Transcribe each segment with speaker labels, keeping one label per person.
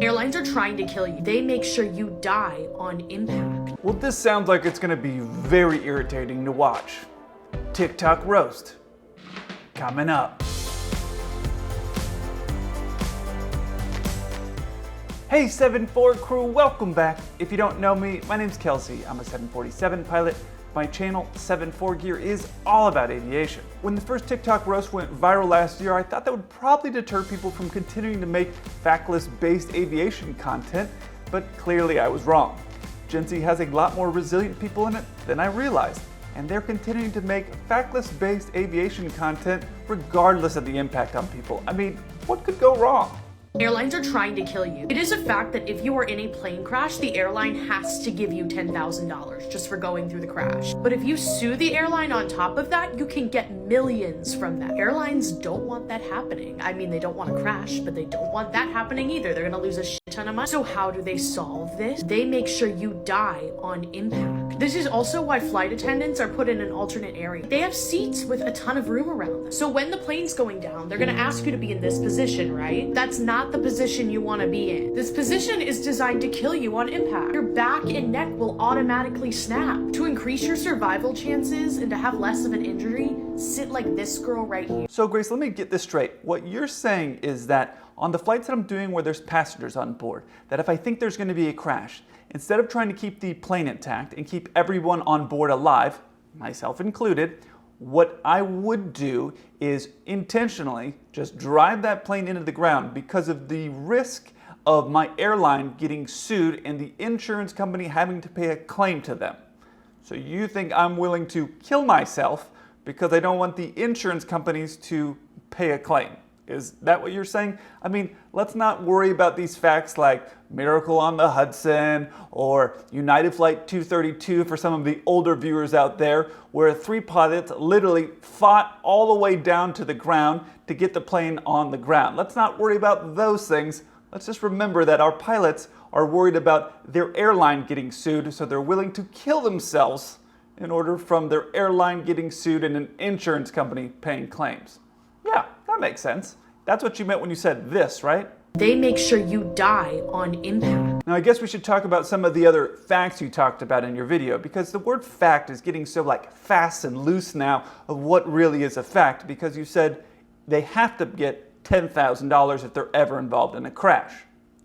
Speaker 1: Airlines are trying to kill you. They make sure you die on impact.
Speaker 2: Well, this sounds like it's going to be very irritating to watch. TikTok roast coming up. Hey 7-4 crew, welcome back. If you don't know me, my name's Kelsey. I'm a 747 pilot. My channel, 7-4 Gear, is all about aviation. When the first TikTok roast went viral last year, I thought that would probably deter people from continuing to make factless-based aviation content, but clearly I was wrong. Gen Z has a lot more resilient people in it than I realized, and they're continuing to make factless-based aviation content regardless of the impact on people. I mean, what could go wrong?
Speaker 1: Airlines are trying to kill you. It is a fact that if you are in a plane crash, the airline has to give you $10,000 just for going through the crash. But if you sue the airline on top of that, you can get millions from that. Airlines don't want that happening. I mean, they don't want to crash, but they don't want that happening either. They're gonna lose a shit ton of money. So how do they solve this? They make sure you die on impact. This is also why flight attendants are put in an alternate area. They have seats with a ton of room around them. So when the plane's going down, they're gonna ask you to be in this position, right? That's not the position you want to be in. This position is designed to kill you on impact. Your back and neck will automatically snap. To increase your survival chances and to have less of an injury, sit like this girl right here.
Speaker 2: So Grace, let me get this straight. What you're saying is that on the flights that I'm doing where there's passengers on board, that if I think there's going to be a crash, instead of trying to keep the plane intact and keep everyone on board alive, myself included, what I would do is intentionally just drive that plane into the ground because of the risk of my airline getting sued and the insurance company having to pay a claim to them. So you think I'm willing to kill myself because I don't want the insurance companies to pay a claim? Is that what you're saying? I mean, let's not worry about these facts like Miracle on the Hudson or United Flight 232 for some of the older viewers out there, where 3 pilots literally fought all the way down to the ground to get the plane on the ground. Let's not worry about those things. Let's just remember that our pilots are worried about their airline getting sued, so they're willing to kill themselves in order from their airline getting sued and an insurance company paying claims. Yeah, that makes sense. That's what you meant when you said this, right?
Speaker 1: They make sure you die on impact.
Speaker 2: Now I guess we should talk about some of the other facts you talked about in your video, because the word fact is getting so fast and loose now of what really is a fact, because you said they have to get $10,000 if they're ever involved in a crash.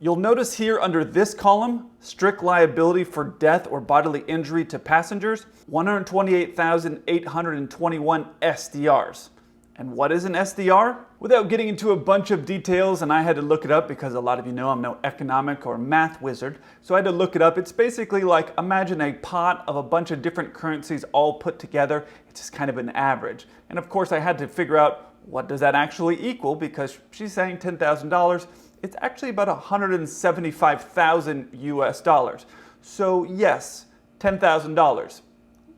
Speaker 2: You'll notice here under this column, strict liability for death or bodily injury to passengers, 128,821 SDRs. And what is an SDR? Without getting into a bunch of details, and I had to look it up because a lot of you know I'm no economic or math wizard, so I had to look it up. It's basically like, imagine a pot of a bunch of different currencies all put together. It's just kind of an average. And of course I had to figure out what does that actually equal, because she's saying $10,000. It's actually about 175,000 US dollars. So yes, $10,000,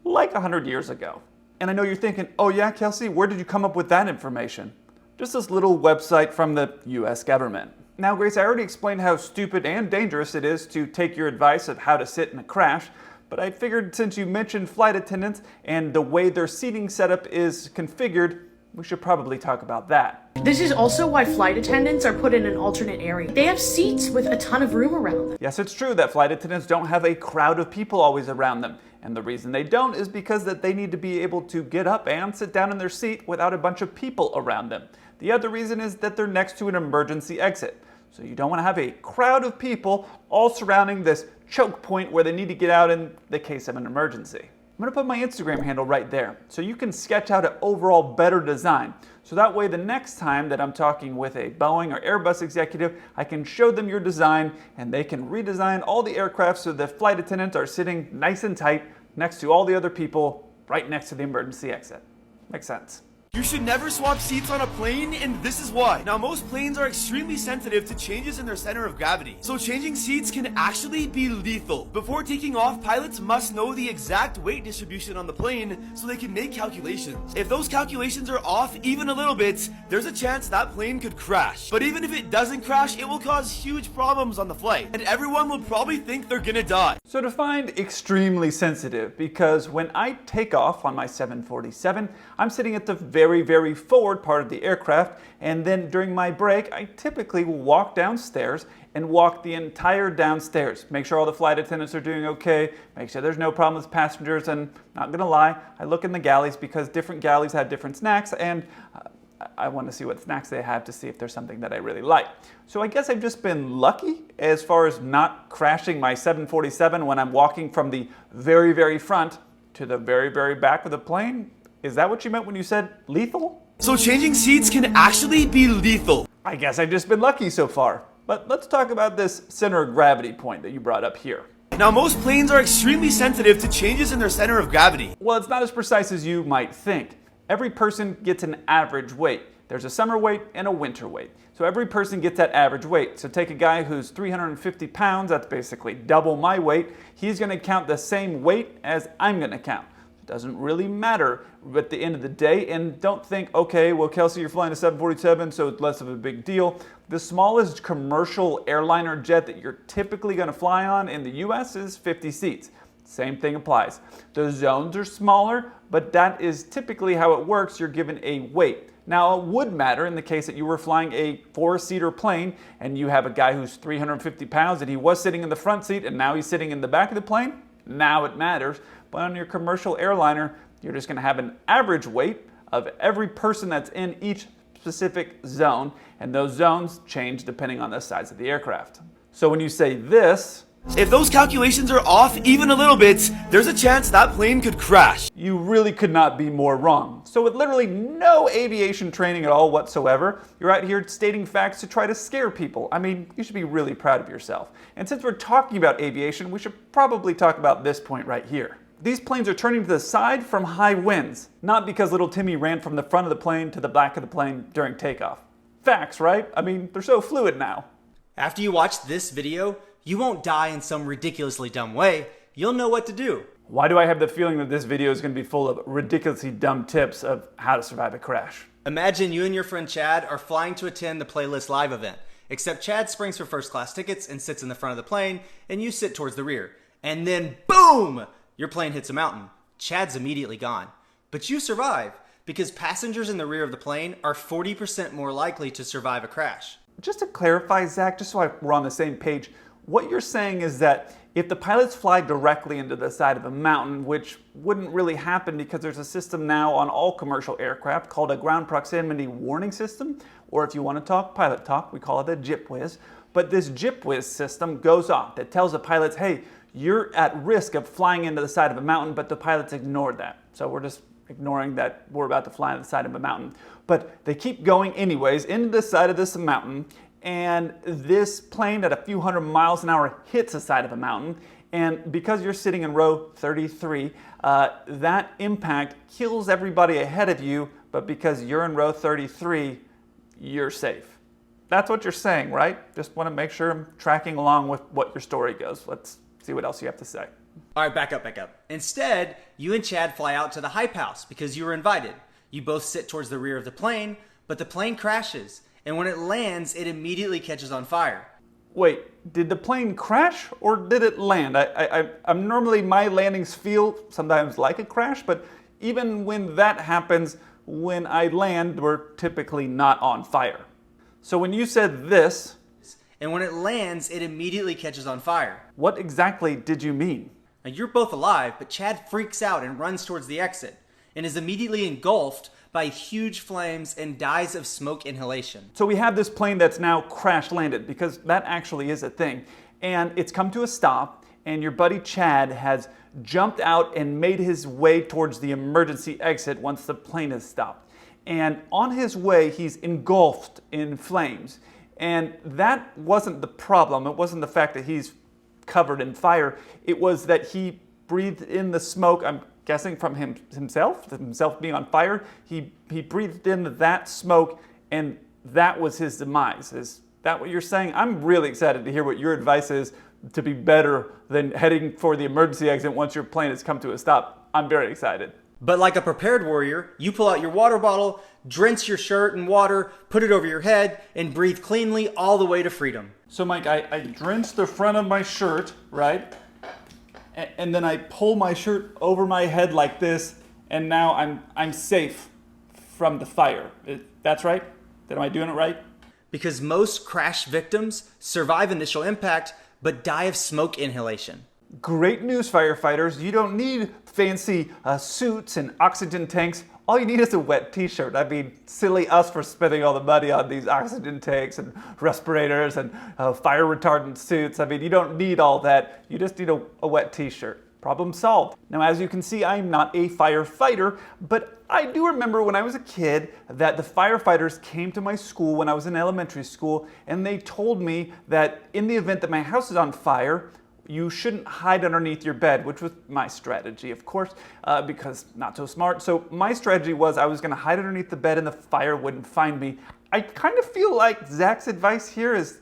Speaker 2: like 100 years ago. And I know you're thinking, oh yeah, Kelsey, where did you come up with that information? Just this little website from the US government. Now, Grace, I already explained how stupid and dangerous it is to take your advice of how to sit in a crash, but I figured since you mentioned flight attendants and the way their seating setup is configured, we should probably talk about that.
Speaker 1: This is also why flight attendants are put in an alternate area. They have seats with a ton of room around them.
Speaker 2: Yes, it's true that flight attendants don't have a crowd of people always around them. And the reason they don't is because that they need to be able to get up and sit down in their seat without a bunch of people around them. The other reason is that they're next to an emergency exit. So you don't want to have a crowd of people all surrounding this choke point where they need to get out in the case of an emergency. I'm going to put my Instagram handle right there so you can sketch out an overall better design. So that way the next time that I'm talking with a Boeing or Airbus executive, I can show them your design and they can redesign all the aircraft so the flight attendants are sitting nice and tight next to all the other people right next to the emergency exit. Makes sense.
Speaker 3: You should never swap seats on a plane, and this is why. Now, most planes are extremely sensitive to changes in their center of gravity, so changing seats can actually be lethal. Before taking off, pilots must know the exact weight distribution on the plane so they can make calculations. If those calculations are off even a little bit, there's a chance that plane could crash. But even if it doesn't crash, it will cause huge problems on the flight, and everyone will probably think they're gonna die.
Speaker 2: So defined extremely sensitive, because when I take off on my 747, I'm sitting at the very very, very forward part of the aircraft, and then during my break, I typically will walk downstairs and walk the entire downstairs. Make sure all the flight attendants are doing okay, make sure there's no problem with passengers, and not gonna lie, I look in the galleys because different galleys have different snacks, and I want to see what snacks they have to see if there's something that I really like. So I guess I've just been lucky as far as not crashing my 747 when I'm walking from the very, very front to the very, very back of the plane. Is that what you meant when you said lethal?
Speaker 3: So changing seats can actually be lethal.
Speaker 2: I guess I've just been lucky so far. But let's talk about this center of gravity point that you brought up here.
Speaker 3: Now, most planes are extremely sensitive to changes in their center of gravity.
Speaker 2: Well, it's not as precise as you might think. Every person gets an average weight. There's a summer weight and a winter weight. So every person gets that average weight. So take a guy who's 350 pounds, that's basically double my weight. He's gonna count the same weight as I'm gonna count. It doesn't really matter at the end of the day. And don't think, okay, well, Kelsey, you're flying a 747, so it's less of a big deal. The smallest commercial airliner jet that you're typically gonna fly on in the US is 50 seats. Same thing applies. The zones are smaller, but that is typically how it works. You're given a weight. Now, it would matter in the case that you were flying a 4-seater plane and you have a guy who's 350 pounds and he was sitting in the front seat and now he's sitting in the back of the plane. Now it matters. But on your commercial airliner, you're just going to have an average weight of every person that's in each specific zone, and those zones change depending on the size of the aircraft. So when you say this,
Speaker 3: if those calculations are off even a little bit, there's a chance that plane could crash.
Speaker 2: you really could not be more wrong. So with literally no aviation training at all whatsoever, you're out here stating facts to try to scare people. I mean, you should be really proud of yourself. And since we're talking about aviation, we should probably talk about this point right here. These planes are turning to the side from high winds, not because little Timmy ran from the front of the plane to the back of the plane during takeoff. Facts, right? I mean, they're so fluid now.
Speaker 4: After you watch this video, you won't die in some ridiculously dumb way. You'll know what to do.
Speaker 2: Why do I have the feeling that this video is going to be full of ridiculously dumb tips of how to survive a crash?
Speaker 4: Imagine you and your friend Chad are flying to attend the Playlist Live event, except Chad springs for first class tickets and sits in the front of the plane, and you sit towards the rear. And then boom! Your plane hits a mountain. Chad's immediately gone. But you survive, because passengers in the rear of the plane are 40% more likely to survive a crash.
Speaker 2: Just to clarify, Zach, just so we're on the same page, what you're saying is that if the pilots fly directly into the side of a mountain, which wouldn't really happen because there's a system now on all commercial aircraft called a ground proximity warning system, or if you want to talk pilot talk, we call it a GPWIS. But this GPWIS system goes off that tells the pilots, hey, you're at risk of flying into the side of a mountain, but the pilots ignored that. So we're just ignoring that we're about to fly on the side of a mountain. But they keep going anyways into the side of this mountain, and this plane at a few hundred miles an hour hits the side of a mountain, and because you're sitting in row 33, that impact kills everybody ahead of you, but because you're in row 33, you're safe. That's what you're saying, right? Just want to make sure I'm tracking along with what your story goes. Let's see what else you have to say.
Speaker 4: All right, back up. Instead, you and Chad fly out to the hype house because you were invited. You both sit towards the rear of the plane, but the plane crashes, and when it lands, it immediately catches on fire.
Speaker 2: Wait, did the plane crash or did it land? I'm normally, my landings feel sometimes like a crash, but even when that happens, when I land, we're typically not on fire. So when you said this,
Speaker 4: And when it lands, it immediately catches on fire.
Speaker 2: what exactly did you mean?
Speaker 4: Now, you're both alive, but Chad freaks out and runs towards the exit and is immediately engulfed by huge flames and dies of smoke inhalation.
Speaker 2: So we have this plane that's now crash landed, because that actually is a thing. And it's come to a stop, and your buddy Chad has jumped out and made his way towards the emergency exit once the plane has stopped. And on his way, he's engulfed in flames. And that wasn't the problem. It wasn't the fact that he's covered in fire. It was that he breathed in the smoke, I'm guessing from himself being on fire. He breathed in that smoke, and that was his demise. Is that what you're saying? I'm really excited to hear what your advice is to be better than heading for the emergency exit once your plane has come to a stop. I'm very excited.
Speaker 4: But like a prepared warrior, you pull out your water bottle, drench your shirt in water, put it over your head, and breathe cleanly all the way to freedom.
Speaker 2: So Mike, I drench the front of my shirt, right? And then I pull my shirt over my head like this, and now I'm safe from the fire. That's right? Am I doing it right?
Speaker 4: Because most crash victims survive initial impact but die of smoke inhalation.
Speaker 2: Great news, firefighters. You don't need fancy suits and oxygen tanks. All you need is a wet t-shirt. I mean, silly us for spending all the money on these oxygen tanks and respirators and fire retardant suits. I mean, you don't need all that. You just need a wet t-shirt. Problem solved. Now, as you can see, I'm not a firefighter, but I do remember when I was a kid that the firefighters came to my school when I was in elementary school, and they told me that in the event that my house is on fire, you shouldn't hide underneath your bed, which was my strategy, of course, because not so smart. So my strategy was I was gonna hide underneath the bed and the fire wouldn't find me. I kind of feel like Zach's advice here is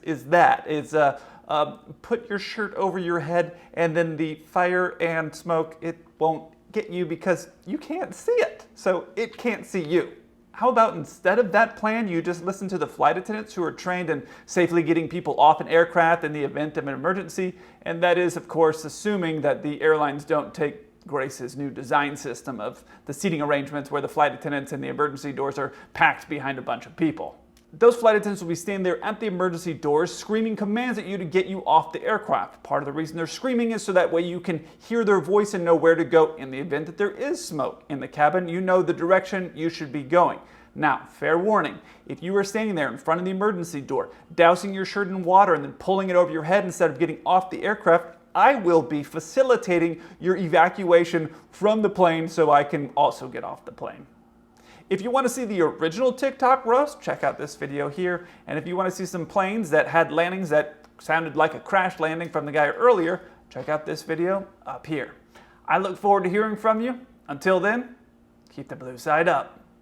Speaker 2: put your shirt over your head, and then the fire and smoke, it won't get you because you can't see it. So it can't see you. How about instead of that plan, you just listen to the flight attendants who are trained in safely getting people off an aircraft in the event of an emergency? And that is, of course, assuming that the airlines don't take Grace's new design system of the seating arrangements where the flight attendants and the emergency doors are packed behind a bunch of people. Those flight attendants will be standing there at the emergency doors screaming commands at you to get you off the aircraft. Part of the reason they're screaming is so that way you can hear their voice and know where to go in the event that there is smoke in the cabin. You know the direction you should be going. Now, fair warning, if you are standing there in front of the emergency door, dousing your shirt in water and then pulling it over your head instead of getting off the aircraft, I will be facilitating your evacuation from the plane so I can also get off the plane. If you want to see the original TikTok roast, check out this video here. And if you want to see some planes that had landings that sounded like a crash landing from the guy earlier, check out this video up here. I look forward to hearing from you. Until then, keep the blue side up.